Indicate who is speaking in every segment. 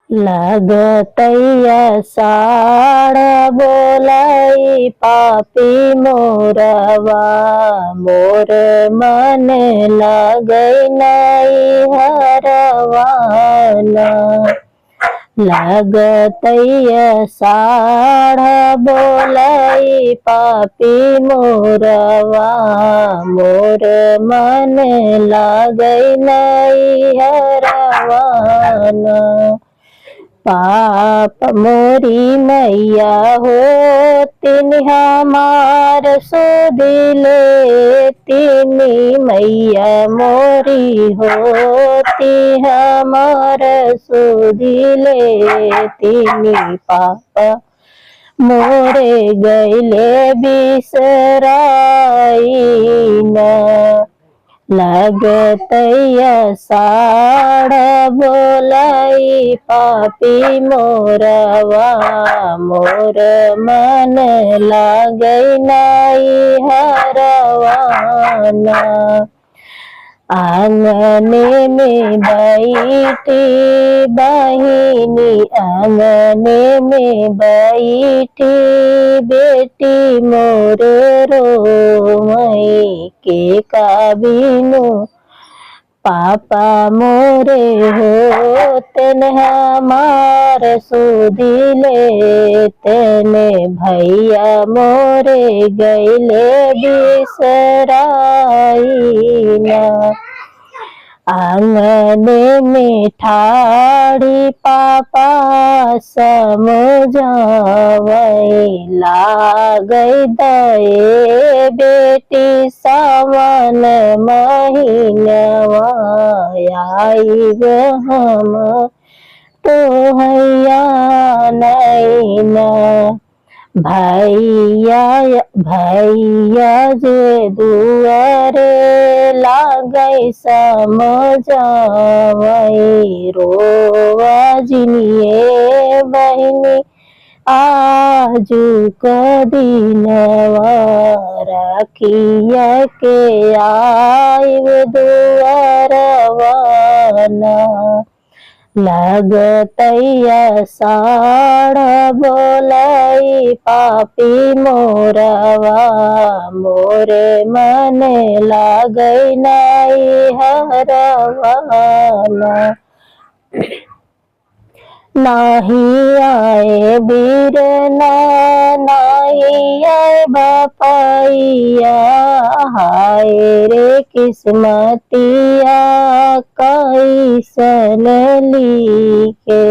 Speaker 1: लगतैया साड़ बोलाई पापी मोरवा, मोर मन लगै नहीं हरवाना। लगतैया साड़ बोलाई पापी मोरवा, मोर मन लगै नहीं हरवाना। पाप मोरी मैया हो तिन हमार सुदिले, तिनी मैया मोरी हो ति हमार सुदिले। तिनी पाप मोरे गैले बिसराइना। लगतैया साड़ बोलाई पापी मोरवा, मोर मन लगै नहीं हरवाना। आंगने में बैठी बहिनी, आंगने में बैठी बेटी मोरे रोई के काबिनु। पापा मोरे हो तेन हमार सुदिले, तेने भैया मोरे गैले बिसराइना। आंगने में ठाड़ी पापा समझावै, लागै दये बेटी सावन महीनवा। आइब हम तो हैया नैना। भैया भैया जे दुआरे लागै समझावै, रोवा जिनिए बहिनी आजू क दिनवा। रखिया के आइब दुआरवाना। लगतैया साड़ बोलाई पापी मोरवा, मोर मन लगै नहीं हरवाना। नाही आए बीरना नाही आए बपैया, हाय रे किस्मतिया कैसन लिखे।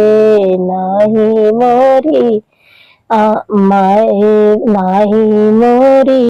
Speaker 1: नाही मोरी माए नाही मोरी